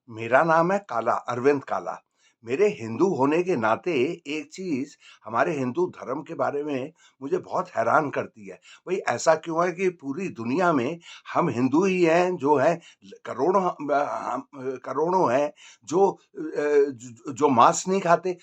मेरा नाम है काला, अरविंद काला। मेरे हिंदू होने के नाते एक चीज़ हमारे हिंदू धर्म के बारे में मुझे बहुत हैरान करती है। भई ऐसा क्यों है कि पूरी दुनिया में हम हिंदू ही हैं जो हैं करोड़ों करोड़ों हैं जो जो मांस नहीं खाते।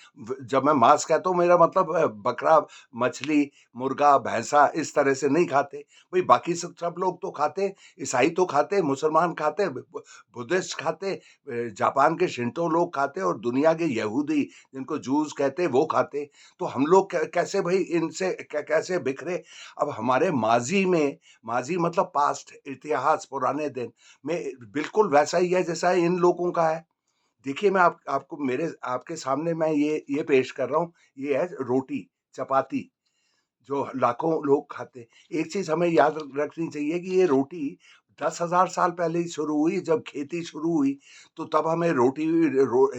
जब मैं मांस कहता हूँ मेरा मतलब बकरा, मछली, मुर्गा, भैंसा इस तरह से नहीं खाते। भई बाकी सब सब लोग तो खाते, ईसाई तो खाते, मुसलमान खाते, बुद्धिस्ट खाते, जापान के शिंटो लोग खाते और दुनिया के यहूदी जिनको जूस कहते हैं वो खाते। तो हम लोग कैसे भाई इनसे कैसे बिखरे। अब हमारे माजी मतलब पास्ट, इतिहास, पुराने दिन में बिल्कुल वैसा ही है जैसा इन लोगों का है। देखिए मैं आपको मेरे आपके सामने मैं ये पेश कर रहा हूँ। ये है रोटी चपाती जो लाखों लोग खाते हैं। एक चीज़ हमें याद रखनी चाहिए कि ये रोटी 10,000 साल पहले ही शुरू हुई, जब खेती शुरू हुई, तो तब हमें रोटी भी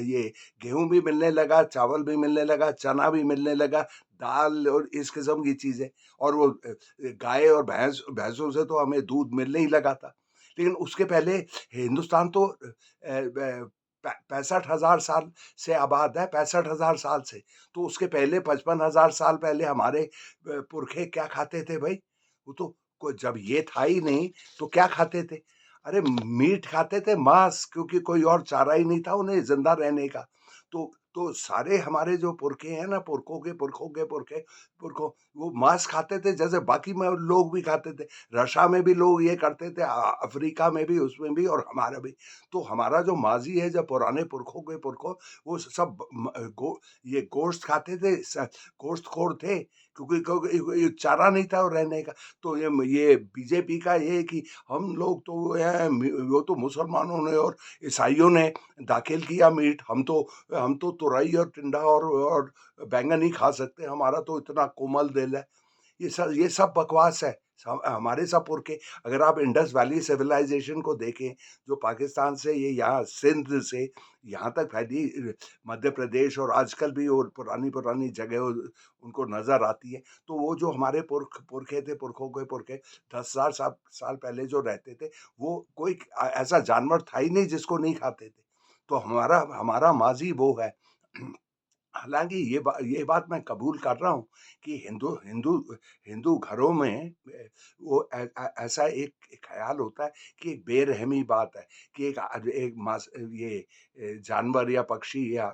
ये गेहूँ भी मिलने लगा, चावल भी मिलने लगा, चना भी मिलने लगा, दाल और इस किस्म की चीज़ें। और वो गाय और भैंसों से तो हमें दूध मिलने ही लगा था। लेकिन उसके पहले हिंदुस्तान तो 65,000 साल से आबाद है, 65,000 साल से। तो उसके पहले 55,000 साल पहले हमारे पुरखे क्या खाते थे भाई? वो तो जब ये था ही नहीं तो क्या खाते थे? अरे मीट खाते थे, मांस, क्योंकि कोई और चारा ही नहीं था उन्हें जिंदा रहने का। तो सारे हमारे जो पुरखे हैं ना, पुरखों के पुरखों के पुरखे पुरखों, वो मांस खाते थे जैसे बाकी में लोग भी खाते थे। रशिया में भी लोग ये करते थे, अफ्रीका में भी, उसमें भी और हमारा भी। तो हमारा जो माजी है, जब पुराने पुरखों के पुरखों, वो सब ये गोश्त खाते थे, गोश्तखोर थे, क्योंकि ये चारा नहीं था और रहने का। तो ये बीजेपी का ये है कि हम लोग तो वो हैं, वो तो मुसलमानों ने और ईसाइयों ने दाखिल किया मीट। हम तो तुरई और टिंडा और बैंगन ही खा सकते हैं, हमारा तो इतना कोमल दिल है। ये सब बकवास है। हमारे सब पुरखे, अगर आप इंडस वैली सिविलाइजेशन को देखें, जो पाकिस्तान से ये यहाँ सिंध से यहाँ तक फैली, मध्य प्रदेश और आजकल भी और पुरानी पुरानी जगह उनको नजर आती है। तो वो जो हमारे पुरखे थे, पुरखों के पुरखे 10,000 साल पहले जो रहते थे, वो कोई ऐसा जानवर था ही नहीं जिसको नहीं खाते थे। तो हमारा हमारा माजी वो है। हालाँकि ये बात मैं कबूल कर रहा हूँ कि हिंदू हिंदू हिंदू घरों में वो ऐसा एक ख़्याल होता है कि एक बेरहमी बात है कि एक ये जानवर या पक्षी या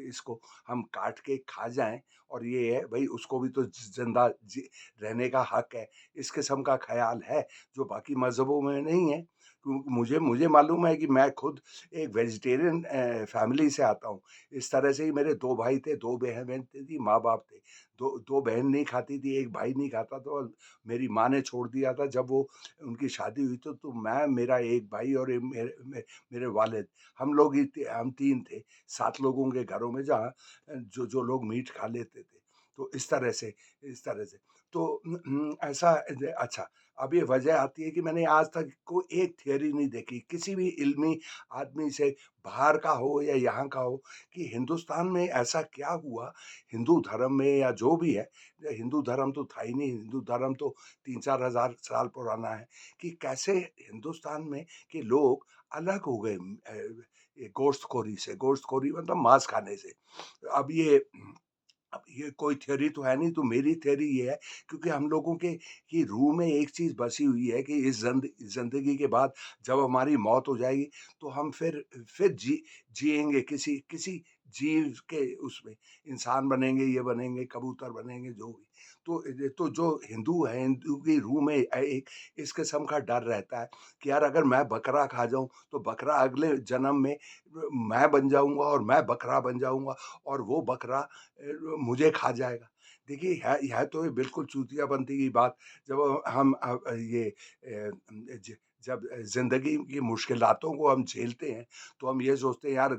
इसको हम काट के खा जाएँ, और ये है भई उसको भी तो ज़िंदा जी रहने का हक है। इस किस्म का ख़्याल है, जो बाकी मज़हबों में नहीं है। मुझे मुझे मालूम है कि मैं खुद एक वेजिटेरियन फैमिली से आता हूँ। इस तरह से ही मेरे 2 भाई थे, 2 बहनें थी, माँ-बाप थे। 2 बहन नहीं खाती थी, 1 भाई नहीं खाता था और मेरी माँ ने छोड़ दिया था जब वो उनकी शादी हुई, तो मैं, मेरा 1 भाई और मेरे वालिद, हम लोग ही थे, हम 3 थे, 7 लोगों के घरों में, जहाँ जो जो लोग मीट खा लेते थे। तो इस तरह से। तो ऐसा अच्छा, अब ये वजह आती है कि मैंने आज तक कोई एक थियरी नहीं देखी, किसी भी इल्मी आदमी से, बाहर का हो या यहाँ का हो, कि हिंदुस्तान में ऐसा क्या हुआ, हिंदू धर्म में या जो भी है, हिंदू धर्म तो था ही नहीं, हिंदू धर्म तो 3-4 हज़ार साल पुराना है, कि कैसे हिंदुस्तान में के लोग अलग हो गए ये गोश्तखोरी मतलब मांस खाने से। अब ये अब ये कोई थ्योरी तो है नहीं, तो मेरी थ्योरी ये है, क्योंकि हम लोगों के की रूह में एक चीज़ बसी हुई है कि इस ज़िंदगी के बाद जब हमारी मौत हो जाएगी, तो हम फिर जिएँगे किसी किसी जीव के उसमें, इंसान बनेंगे, ये बनेंगे, कबूतर बनेंगे, जो भी। तो जो हिंदू है, हिंदू की रूह में एक इस किस्म का डर रहता है कि यार अगर मैं बकरा खा जाऊँ, तो बकरा अगले जन्म में मैं बन जाऊँगा और मैं बकरा बन जाऊँगा, और वो बकरा मुझे खा जाएगा। देखिए, है तो ये बिल्कुल चूतियापंती की बात। जब हम ये ज जब ज़िंदगी की मुश्किलातों को हम झेलते हैं, तो हम ये सोचते हैं यार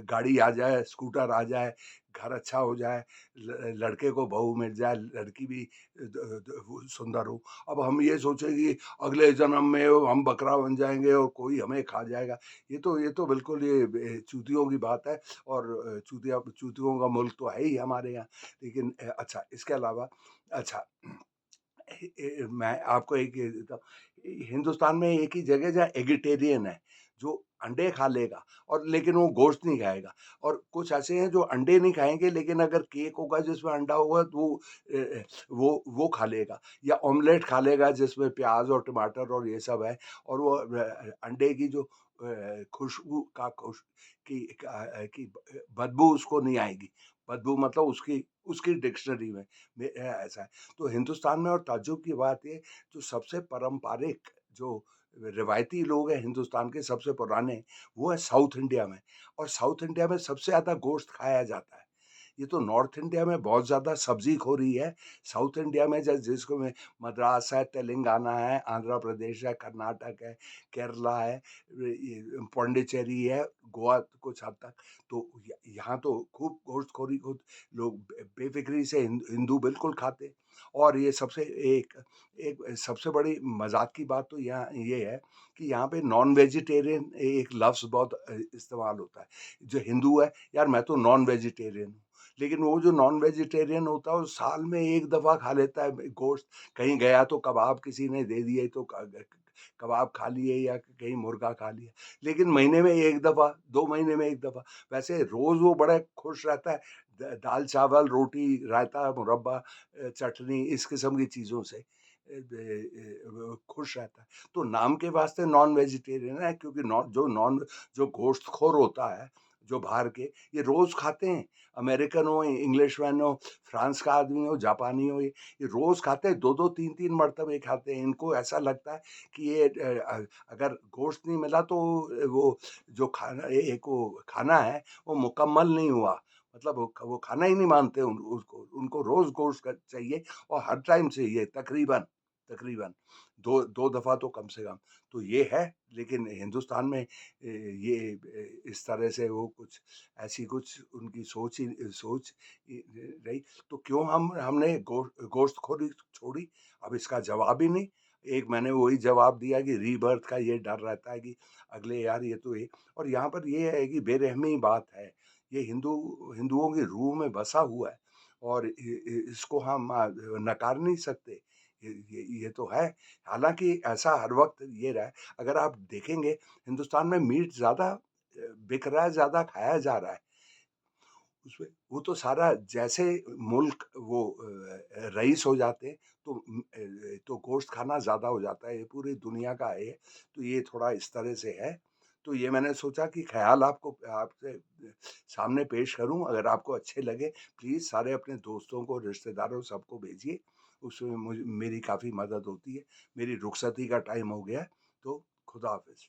गाड़ी आ जाए, स्कूटर आ जाए, घर अच्छा हो जाए, लड़के को बहू मिल जाए, लड़की भी वो सुंदर हो। अब हम ये सोचें कि अगले जन्म में हम बकरा बन जाएँगे और कोई हमें खा जाएगा। ये तो बिल्कुल ये चूतियों की बात है। और चूतियों का मुल्क तो है ही हमारे यहाँ। लेकिन अच्छा, इसके अलावा अच्छा, मैं आपको एक ये देता हूँ, हिंदुस्तान में एक ही जगह जहाँ एगिटेरियन है, जो अंडे खा लेगा और लेकिन वो गोश्त नहीं खाएगा। और कुछ ऐसे हैं जो अंडे नहीं खाएँगे लेकिन अगर केक होगा जिसमें अंडा होगा तो वो खा लेगा, या ऑमलेट खा लेगा जिसमें प्याज़ और टमाटर और ये सब है, और वो अंडे की जो खुशबू का की बदबू उसको नहीं आएगी। बदबू मतलब उसकी उसकी डिक्शनरी में ऐसा है। तो हिंदुस्तान में, और ताज्जुब की बात ये, जो सबसे पारंपरिक जो रिवायती लोग हैं हिंदुस्तान के सबसे पुराने, वो है साउथ इंडिया में, और साउथ इंडिया में सबसे ज़्यादा गोश्त खाया जाता है। ये तो नॉर्थ इंडिया में बहुत ज़्यादा सब्ज़ी-ख़ोरी है, साउथ इंडिया में जिसको में मद्रास है, तेलंगाना है, आंध्र प्रदेश है, कर्नाटक है, केरला है, ये पौंडीचेरी है, गोवा कुछ हद तक, तो यहाँ तो खूब गोश्तखोरी को लोग बेफ़िक्री से हिंदू बिल्कुल खाते हैं। और ये सबसे एक एक सबसे बड़ी मज़ाक की बात तो यहाँ ये है कि यहाँ पे नॉन वेजिटेरियन एक लफ़्ज़ बहुत इस्तेमाल होता है। जो हिंदू है, यार मैं तो नॉन वेजिटेरियन हूँ, लेकिन वो जो नॉन वेजिटेरियन होता है वो साल में 1 दफ़ा खा लेता है गोश्त, कहीं गया तो कबाब किसी ने दे दिए तो कबाब खा लिए, या कहीं मुर्गा खा लिया, लेकिन महीने में 1 दफ़ा, 2 महीने में 1 दफ़ा, वैसे रोज़ वो बड़ा खुश रहता है दाल-चावल, रोटी, रायता, मुरब्बा, चटनी, इस किस्म की चीज़ों से खुश रहता है। तो नाम के वास्ते नॉन वेजिटेरियन है, क्योंकि जो गोश्तखोर होता है, जो बाहर के, ये रोज़ खाते हैं। अमेरिकन हो, इंग्लिशमैन हो, फ्रांस का आदमी हो, जापानी हो, ये रोज़ खाते हैं, 2-2 3-3 मर्तबे खाते हैं। इनको ऐसा लगता है कि ये अगर गोश्त नहीं मिला तो वो जो खाना एक वो खाना है, वो मुकम्मल नहीं हुआ। मतलब वो खाना ही नहीं मानते उसको। उनको रोज़ गोश्त चाहिए, और हर टाइम चाहिए तकरीबन, तकरीबन 2 दफ़ा तो कम से कम। तो ये है, लेकिन हिंदुस्तान में ये इस तरह से वो कुछ ऐसी कुछ उनकी सोच रही। तो क्यों हमने गोश्तखोरी छोड़ी? अब इसका जवाब ही नहीं। एक मैंने वही जवाब दिया कि रीबर्थ का ये डर रहता है कि अगले यार ये तो ये, और यहाँ पर ये है कि बेरहमी बात है। ये हिंदुओं की रूह में बसा हुआ है, और इसको हम नकार नहीं सकते। ये तो है। हालाँकि ऐसा हर वक़्त ये रहा है, अगर आप देखेंगे हिंदुस्तान में मीट ज़्यादा बिक रहा है, ज़्यादा खाया जा रहा है। उसमें वो तो सारा जैसे मुल्क वो रईस हो जाते हैं, तो तो गोश्त खाना ज़्यादा हो जाता है, ये पूरी दुनिया का है। तो ये थोड़ा इस तरह से है। तो ये मैंने सोचा कि ख़्याल आपको आपसे सामने पेश करूँ, अगर आपको अच्छे लगे, प्लीज़ सारे अपने दोस्तों को, रिश्तेदारों, सबको भेजिए। उसमें मेरी काफ़ी मदद होती है। मेरी रुखसती का टाइम हो गया है, तो खुदा हाफ़िज़।